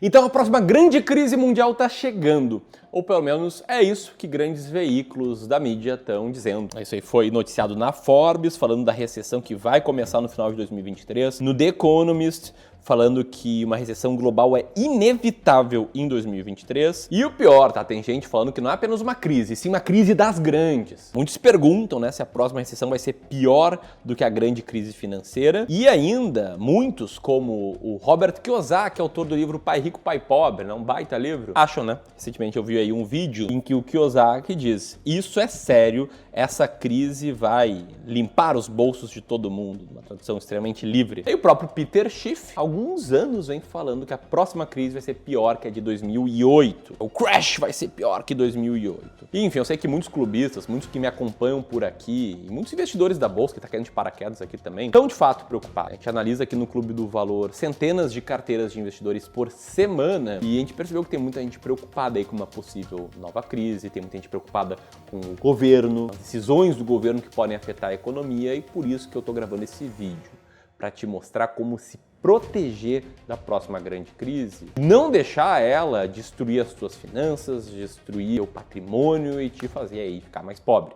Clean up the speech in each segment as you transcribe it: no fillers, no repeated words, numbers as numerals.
Então a próxima grande crise mundial está chegando, ou pelo menos é isso que grandes veículos da mídia estão dizendo. Isso aí foi noticiado na Forbes, falando da recessão que vai começar no final de 2023, no The Economist, falando que uma recessão global é inevitável em 2023. E o pior, tá? Tem gente falando que não é apenas uma crise, sim uma crise das grandes. Muitos se perguntam, né, se a próxima recessão vai ser pior do que a grande crise financeira. E ainda, muitos, como o Robert Kiyosaki, autor do livro Pai Rico, Pai Pobre, né, um baita livro, acham, né? Recentemente eu vi aí um vídeo em que o Kiyosaki diz: isso é sério, essa crise vai limpar os bolsos de todo mundo, uma tradução extremamente livre. E o próprio Peter Schiff, alguns anos vem falando que a próxima crise vai ser pior que a de 2008. O crash vai ser pior que 2008. E, enfim, eu sei que muitos clubistas, muitos que me acompanham por aqui, e muitos investidores da bolsa que tá caindo de paraquedas aqui também, estão de fato preocupados. A gente analisa aqui no Clube do Valor centenas de carteiras de investidores por semana e a gente percebeu que tem muita gente preocupada aí com uma possível nova crise, tem muita gente preocupada com o governo, as decisões do governo que podem afetar a economia, e por isso que eu tô gravando esse vídeo, para te mostrar como se proteger da próxima grande crise, não deixar ela destruir as suas finanças, destruir o patrimônio e te fazer aí ficar mais pobre.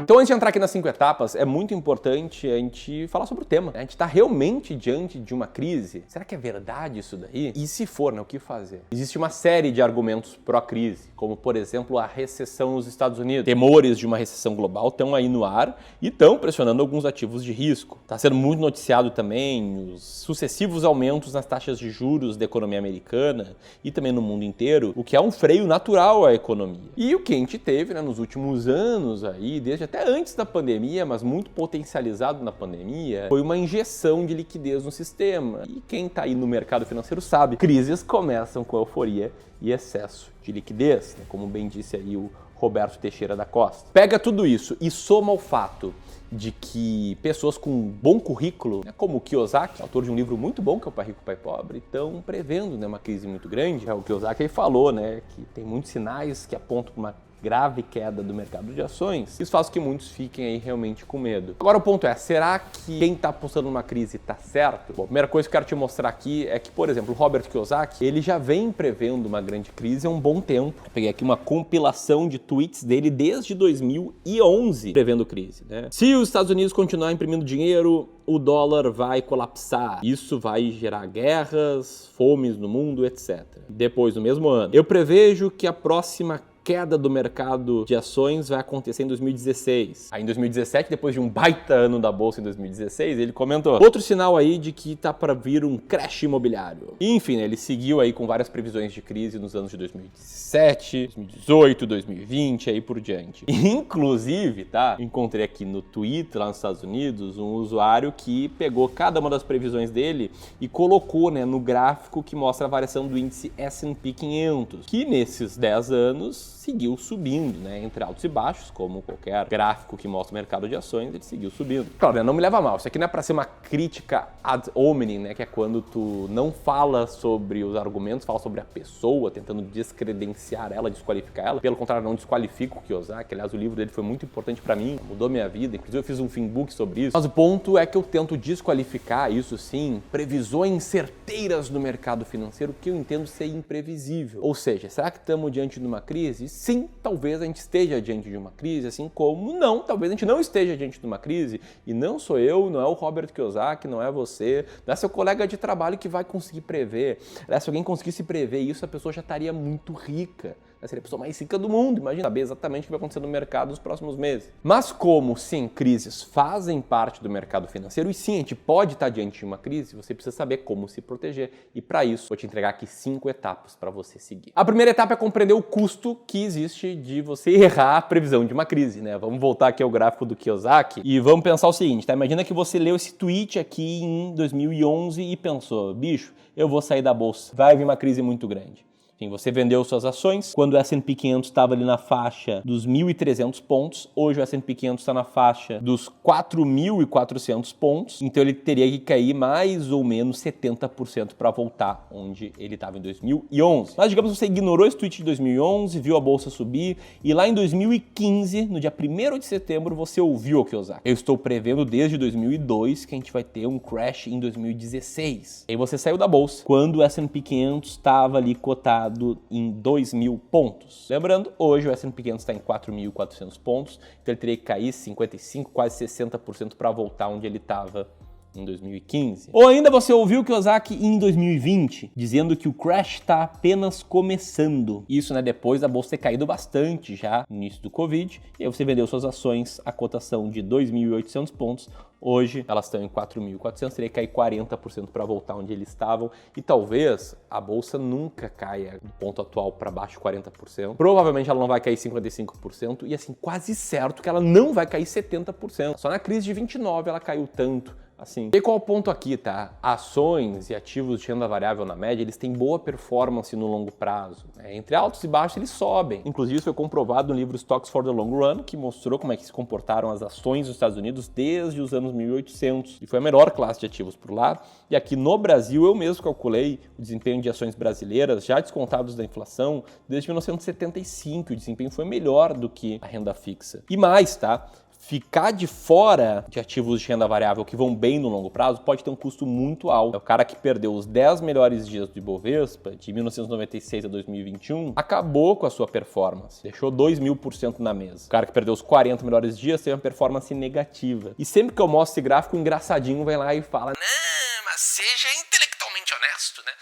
Então, antes de entrar aqui nas 5 etapas, é muito importante a gente falar sobre o tema. A gente está realmente diante de uma crise? Será que é verdade isso daí? E se for, né, o que fazer? Existe uma série de argumentos pró-crise, como, por exemplo, a recessão nos Estados Unidos. Temores de uma recessão global estão aí no ar e estão pressionando alguns ativos de risco. Está sendo muito noticiado também os sucessivos aumentos nas taxas de juros da economia americana e também no mundo inteiro, o que é um freio natural à economia. E o que a gente teve, né, nos últimos anos aí, desde até antes da pandemia, mas muito potencializado na pandemia, foi uma injeção de liquidez no sistema. E quem está aí no mercado financeiro sabe, crises começam com euforia e excesso de liquidez, né? Como bem disse aí o Roberto Teixeira da Costa. Pega tudo isso e soma o fato de que pessoas com um bom currículo, né, como o Kiyosaki, autor de um livro muito bom, que é o Pai Rico, Pai Pobre, estão prevendo, né, uma crise muito grande. O Kiyosaki aí falou, né, que tem muitos sinais que apontam para uma grave queda do mercado de ações. Isso faz com que muitos fiquem aí realmente com medo. Agora o ponto é, será que quem está apostando numa crise está certo? Bom, a primeira coisa que eu quero te mostrar aqui é que, por exemplo, o Robert Kiyosaki, ele já vem prevendo uma grande crise há um bom tempo. Eu peguei aqui uma compilação de tweets dele desde 2011 prevendo crise, né? Se os Estados Unidos continuar imprimindo dinheiro, o dólar vai colapsar. Isso vai gerar guerras, fomes no mundo, etc. Depois, no mesmo ano, eu prevejo que a próxima queda do mercado de ações vai acontecer em 2016. Aí em 2017, depois de um baita ano da bolsa em 2016, ele comentou: outro sinal aí de que tá para vir um crash imobiliário. E, enfim, né, ele seguiu aí com várias previsões de crise nos anos de 2017, 2018, 2020, aí por diante. Inclusive, tá, encontrei aqui no Twitter, lá nos Estados Unidos, um usuário que pegou cada uma das previsões dele e colocou, né, no gráfico que mostra a variação do índice S&P 500, que nesses 10 anos seguiu subindo, né, entre altos e baixos, como qualquer gráfico que mostra o mercado de ações, ele seguiu subindo. Claro, né, não me leva mal, isso aqui não é para ser uma crítica ad hominem, né, que é quando tu não fala sobre os argumentos, fala sobre a pessoa, tentando descredenciar ela, desqualificar ela. Pelo contrário, não desqualifico o Kiyosaki, aliás, o livro dele foi muito importante para mim, mudou minha vida, inclusive eu fiz um Finbook sobre isso. Mas o ponto é que eu tento desqualificar, isso sim, previsões certeiras do mercado financeiro que eu entendo ser imprevisível. Ou seja, será que estamos diante de uma crise? Sim, talvez a gente esteja diante de uma crise, assim como não, talvez a gente não esteja diante de uma crise, e não sou eu, não é o Robert Kiyosaki, não é você, não é seu colega de trabalho que vai conseguir prever. Se alguém conseguisse prever isso, a pessoa já estaria muito rica. Seria a pessoa mais rica do mundo, imagina, saber exatamente o que vai acontecer no mercado nos próximos meses. Mas como, sim, crises fazem parte do mercado financeiro, e sim, a gente pode estar diante de uma crise, você precisa saber como se proteger. E para isso, vou te entregar aqui 5 etapas para você seguir. A primeira etapa é compreender o custo que existe de você errar a previsão de uma crise, né? Vamos voltar aqui ao gráfico do Kiyosaki e vamos pensar o seguinte, tá? Imagina que você leu esse tweet aqui em 2011 e pensou: bicho, eu vou sair da bolsa, vai vir uma crise muito grande. Enfim, você vendeu suas ações quando o S&P 500 estava ali na faixa dos 1.300 pontos. Hoje o S&P 500 está na faixa dos 4.400 pontos. Então ele teria que cair mais ou menos 70% para voltar onde ele estava em 2011. Mas digamos que você ignorou esse tweet de 2011, viu a bolsa subir e lá em 2015, no dia 1º de setembro, você ouviu o Kiyosaki. Eu estou prevendo desde 2002 que a gente vai ter um crash em 2016. E aí você saiu da bolsa quando o S&P 500 estava ali cotado em 2.000 pontos. Lembrando, hoje o S&P 500 está em 4.400 pontos, então ele teria que cair 55, quase 60% para voltar onde ele estava em 2015. Ou ainda você ouviu o Kiyosaki em 2020, dizendo que o crash está apenas começando. Isso, né, depois da bolsa ter caído bastante já no início do Covid, e aí você vendeu suas ações a cotação de 2.800 pontos. Hoje elas estão em 4.400, teria que cair 40% para voltar onde eles estavam, e talvez a bolsa nunca caia do ponto atual para baixo de 40%. Provavelmente ela não vai cair 55% e assim, quase certo que ela não vai cair 70%. Só na crise de 29 ela caiu tanto. Assim. E qual é o ponto aqui, tá? Ações e ativos de renda variável na média, eles têm boa performance no longo prazo. Né? Entre altos e baixos eles sobem. Inclusive isso foi comprovado no livro Stocks for the Long Run, que mostrou como é que se comportaram as ações dos Estados Unidos desde os anos 1800. E foi a melhor classe de ativos por lá. E aqui no Brasil eu mesmo calculei o desempenho de ações brasileiras, já descontados da inflação, desde 1975. O desempenho foi melhor do que a renda fixa. E mais, tá? Ficar de fora de ativos de renda variável que vão bem no longo prazo pode ter um custo muito alto. O cara que perdeu os 10 melhores dias do Ibovespa, de 1996 a 2021, acabou com a sua performance. Deixou 2.000% na mesa. O cara que perdeu os 40 melhores dias teve uma performance negativa. E sempre que eu mostro esse gráfico, o engraçadinho vai lá e fala: não, mas seja intelectualmente honesto, né?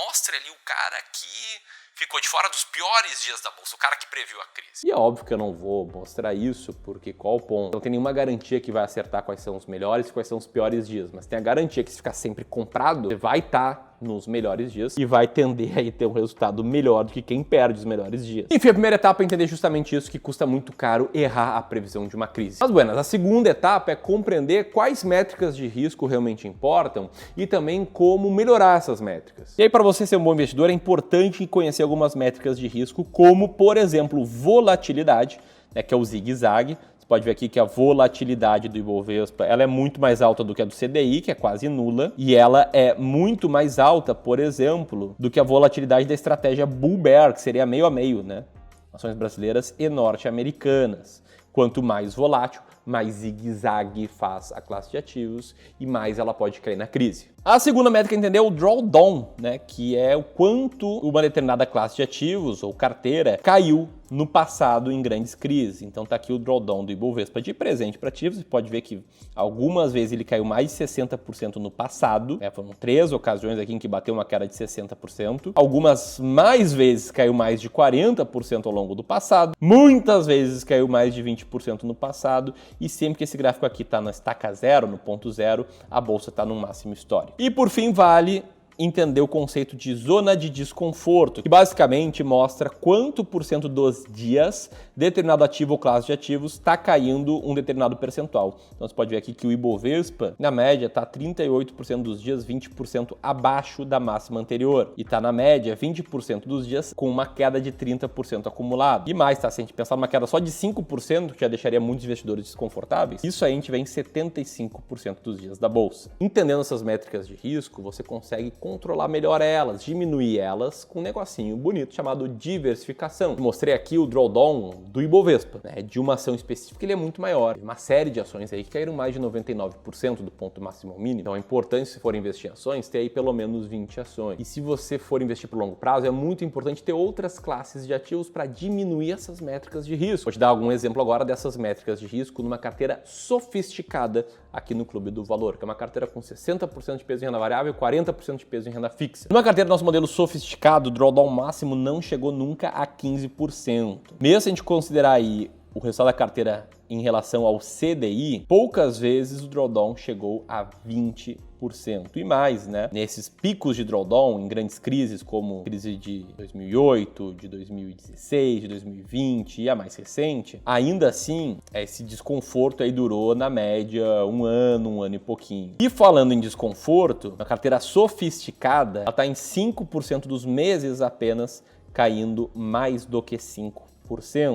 Mostre ali o cara que ficou de fora dos piores dias da bolsa, o cara que previu a crise. E é óbvio que eu não vou mostrar isso, porque qual o ponto? Não tem nenhuma garantia que vai acertar quais são os melhores e quais são os piores dias, mas tem a garantia que se ficar sempre comprado, você vai estar nos melhores dias e vai tender a ter um resultado melhor do que quem perde os melhores dias. Enfim, a primeira etapa é entender justamente isso, que custa muito caro errar a previsão de uma crise. Mas, buenas, a segunda etapa é compreender quais métricas de risco realmente importam e também como melhorar essas métricas. E aí, para você ser um bom investidor, é importante conhecer algumas métricas de risco, como, por exemplo, volatilidade, né, que é o zigue-zague. Pode ver aqui que a volatilidade do Ibovespa ela é muito mais alta do que a do CDI, que é quase nula, e ela é muito mais alta, por exemplo, do que a volatilidade da estratégia Bull Bear, que seria meio a meio, né? Ações brasileiras e norte-americanas. Quanto mais volátil, mais zigue-zague faz a classe de ativos e mais ela pode cair na crise. A segunda métrica a entender é o drawdown, né, que é o quanto uma determinada classe de ativos ou carteira caiu no passado em grandes crises. Então tá aqui o drawdown do Ibovespa de presente para ativos. Você pode ver que algumas vezes ele caiu mais de 60% no passado. Foram 3 ocasiões aqui em que bateu uma queda de 60%. Algumas mais vezes caiu mais de 40% ao longo do passado. Muitas vezes caiu mais de 20% no passado. E sempre que esse gráfico aqui está na estaca zero, no ponto zero, a bolsa está no máximo histórico. E por fim, vale entender o conceito de zona de desconforto, que basicamente mostra quanto por cento dos dias determinado ativo ou classe de ativos está caindo um determinado percentual. Então você pode ver aqui que o Ibovespa, na média, está 38% dos dias 20% abaixo da máxima anterior. E está na média 20% dos dias com uma queda de 30% acumulado. E mais, tá? Se a gente pensar numa queda só de 5%, que já deixaria muitos investidores desconfortáveis, isso aí a gente vê em 75% dos dias da bolsa. Entendendo essas métricas de risco, você consegue controlar melhor elas, diminuir elas com um negocinho bonito chamado diversificação. Mostrei aqui o drawdown do Ibovespa, né? De uma ação específica ele é muito maior. Uma série de ações aí que caíram mais de 99% do ponto máximo ao mínimo. Então é importante, se for investir em ações, ter aí pelo menos 20 ações. E se você for investir por longo prazo, é muito importante ter outras classes de ativos para diminuir essas métricas de risco. Vou te dar algum exemplo agora dessas métricas de risco numa carteira sofisticada aqui no Clube do Valor, que é uma carteira com 60% de peso em renda variável e 40% de peso em renda fixa. Numa carteira do nosso modelo sofisticado, o drawdown máximo não chegou nunca a 15%. Mesmo se a gente considerar aí o resultado da carteira em relação ao CDI, poucas vezes o drawdown chegou a 20%. E mais, né? Nesses picos de drawdown, em grandes crises, como a crise de 2008, de 2016, de 2020 e a mais recente, ainda assim, esse desconforto aí durou, na média, um ano e pouquinho. E falando em desconforto, a carteira sofisticada, ela está em 5% dos meses apenas caindo mais do que 5%.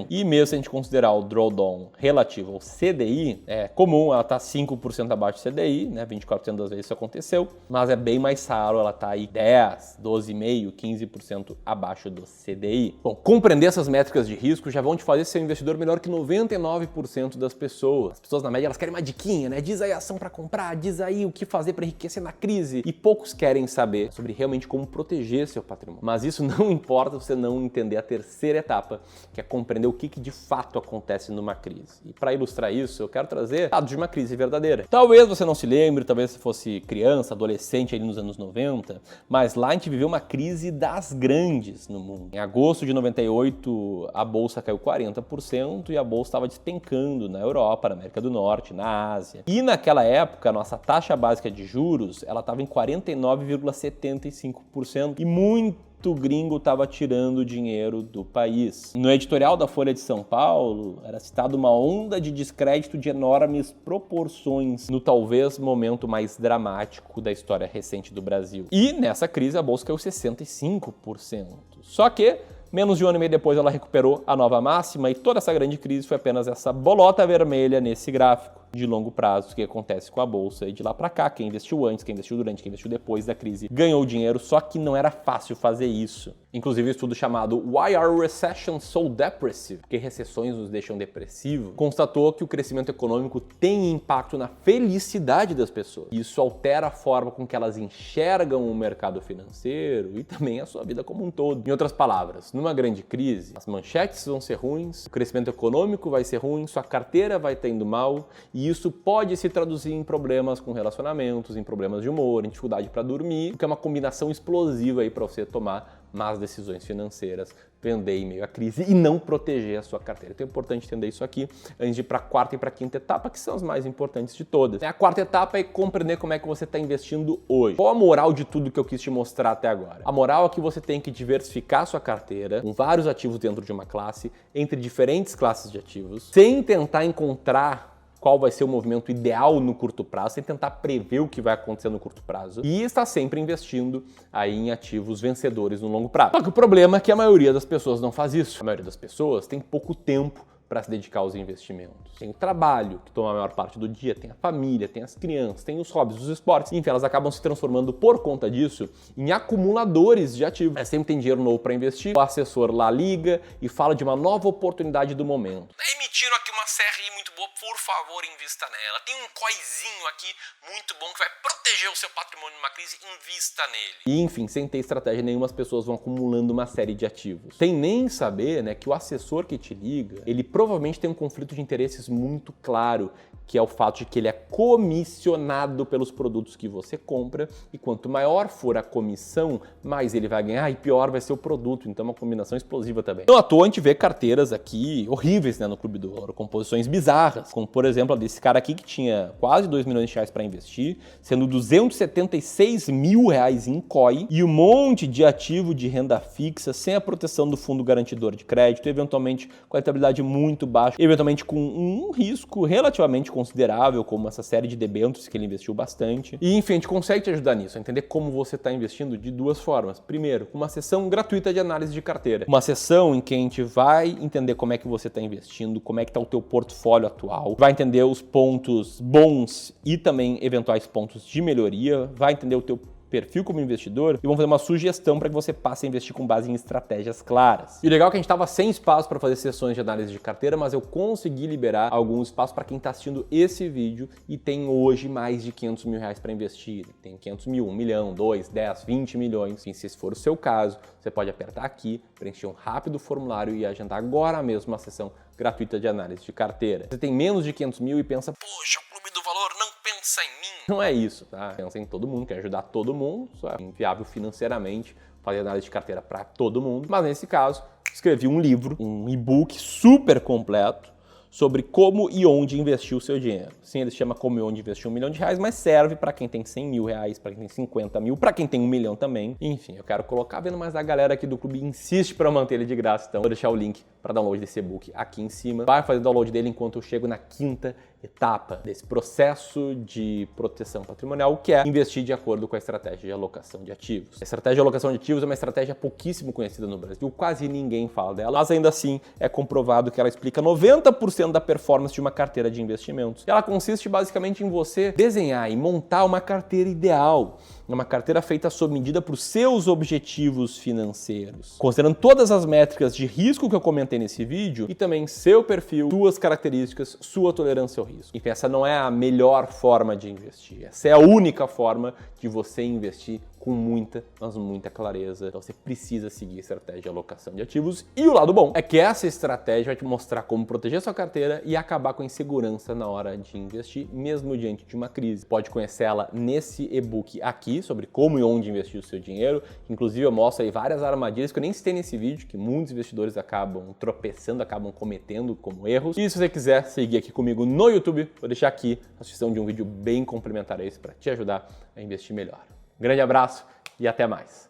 E mesmo se a gente considerar o drawdown relativo ao CDI, é comum ela estar 5% abaixo do CDI, né? 24% das vezes isso aconteceu, mas é bem mais raro ela estar aí 10, 12,5%, 15% abaixo do CDI. Bom, compreender essas métricas de risco já vão te fazer ser um investidor melhor que 99% das pessoas. As pessoas na média elas querem uma diquinha, né? Diz aí a ação para comprar, diz aí o que fazer para enriquecer na crise. E poucos querem saber sobre realmente como proteger seu patrimônio. Mas isso não importa você não entender a terceira etapa, que é compreender o que de fato acontece numa crise. E para ilustrar isso, eu quero trazer dados de uma crise verdadeira. Talvez você não se lembre, talvez você fosse criança, adolescente ali nos anos 90, mas lá a gente viveu uma crise das grandes no mundo. Em agosto de 98, a bolsa caiu 40% e a bolsa estava despencando na Europa, na América do Norte, na Ásia. E naquela época, a nossa taxa básica de juros, ela estava em 49,75% e muito gringo estava tirando dinheiro do país. No editorial da Folha de São Paulo, era citado uma onda de descrédito de enormes proporções no talvez momento mais dramático da história recente do Brasil. E nessa crise a bolsa caiu 65%. Só que menos de um ano e meio depois ela recuperou a nova máxima e toda essa grande crise foi apenas essa bolota vermelha nesse gráfico de longo prazo que acontece com a bolsa. E de lá para cá, quem investiu antes, quem investiu durante, quem investiu depois da crise ganhou dinheiro, só que não era fácil fazer isso. Inclusive, um estudo chamado Why Are Recessions So Depressive? Porque recessões nos deixam depressivos, constatou que o crescimento econômico tem impacto na felicidade das pessoas. Isso altera a forma com que elas enxergam o mercado financeiro e também a sua vida como um todo. Em outras palavras, numa grande crise, as manchetes vão ser ruins, o crescimento econômico vai ser ruim, sua carteira vai estar indo mal, e isso pode se traduzir em problemas com relacionamentos, em problemas de humor, em dificuldade para dormir, o que é uma combinação explosiva aí para você tomar más decisões financeiras, vender em meio à crise e não proteger a sua carteira. Então é importante entender isso aqui antes de ir para a quarta e para a quinta etapa, que são as mais importantes de todas. A quarta etapa é compreender como é que você está investindo hoje. Qual a moral de tudo que eu quis te mostrar até agora? A moral é que você tem que diversificar a sua carteira com vários ativos dentro de uma classe, entre diferentes classes de ativos, sem tentar encontrar qual vai ser o movimento ideal no curto prazo, sem tentar prever o que vai acontecer no curto prazo, e está sempre investindo aí em ativos vencedores no longo prazo. Só que o problema é que a maioria das pessoas não faz isso. A maioria das pessoas tem pouco tempo para se dedicar aos investimentos. Tem o trabalho, que toma a maior parte do dia, tem a família, tem as crianças, tem os hobbies, os esportes. Enfim, elas acabam se transformando por conta disso em acumuladores de ativos. Sempre tem dinheiro novo para investir, o assessor lá liga e fala de uma nova oportunidade do momento. Emitiram aqui uma CRI muito boa, por favor, invista nela. Tem um COIzinho aqui muito bom que vai proteger o seu patrimônio numa crise, invista nele. E enfim, sem ter estratégia nenhuma, as pessoas vão acumulando uma série de ativos. Sem nem saber, né, que o assessor que te liga, ele provavelmente tem um conflito de interesses muito claro, que é o fato de que ele é comissionado pelos produtos que você compra, e quanto maior for a comissão, mais ele vai ganhar e pior vai ser o produto. Então é uma combinação explosiva também. Não à toa a gente vê carteiras aqui horríveis, né, no Clube do Ouro, composições bizarras, como por exemplo a desse cara aqui que tinha quase 2 milhões de reais para investir, sendo 276 mil reais em COI e um monte de ativo de renda fixa sem a proteção do fundo garantidor de crédito, eventualmente com a rentabilidade muito baixa, eventualmente com um risco relativamente considerável, como essa série de debêntures que ele investiu bastante. E enfim, a gente consegue te ajudar nisso, a entender como você está investindo de duas formas. Primeiro, com uma sessão gratuita de análise de carteira. Uma sessão em que a gente vai entender como é que você está investindo, como é que está o teu portfólio atual, vai entender os pontos bons e também eventuais pontos de melhoria, vai entender o teu perfil como investidor e vamos fazer uma sugestão para que você passe a investir com base em estratégias claras. E o legal é que a gente estava sem espaço para fazer sessões de análise de carteira, mas eu consegui liberar alguns espaços para quem está assistindo esse vídeo e tem hoje mais de 500 mil reais para investir. Tem 500 mil, 1 milhão, 2, 10, 20 milhões. Enfim, se esse for o seu caso, você pode apertar aqui, preencher um rápido formulário e agendar agora mesmo uma sessão gratuita de análise de carteira. Você tem menos de 500 mil e pensa, poxa, o Clube do Valor não pensa em mim. Não é isso, tá? Pensa em todo mundo, quer ajudar todo mundo, só é inviável financeiramente fazer análise de carteira para todo mundo. Mas nesse caso, escrevi um livro, um e-book super completo sobre como e onde investir o seu dinheiro. Sim, ele se chama Como e Onde Investir 1 milhão de reais, mas serve para quem tem 100 mil reais, para quem tem 50 mil, para quem tem 1 milhão também. Enfim, eu quero colocar, vendo mais a galera aqui do clube insiste para manter ele de graça, então vou deixar o link para download desse e-book aqui em cima. Vai fazer download dele enquanto eu chego na quinta etapa desse processo de proteção patrimonial, que é investir de acordo com a estratégia de alocação de ativos. A estratégia de alocação de ativos é uma estratégia pouquíssimo conhecida no Brasil, quase ninguém fala dela, mas ainda assim é comprovado que ela explica 90% da performance de uma carteira de investimentos. Ela consiste basicamente em você desenhar e montar uma carteira ideal, uma carteira feita sob medida para os seus objetivos financeiros, considerando todas as métricas de risco que eu comentei nesse vídeo e também seu perfil, suas características, sua tolerância ao risco. Enfim, essa não é a melhor forma de investir, essa é a única forma de você investir com muita, mas muita clareza. Então você precisa seguir a estratégia de alocação de ativos. E o lado bom é que essa estratégia vai te mostrar como proteger sua carteira e acabar com a insegurança na hora de investir, mesmo diante de uma crise. Pode conhecer ela nesse e-book aqui, sobre como e onde investir o seu dinheiro. Inclusive eu mostro aí várias armadilhas que eu nem citei nesse vídeo, que muitos investidores acabam tropeçando, acabam cometendo como erros. E se você quiser seguir aqui comigo no YouTube, vou deixar aqui a sugestão de um vídeo bem complementar a esse para te ajudar a investir melhor. Grande abraço e até mais!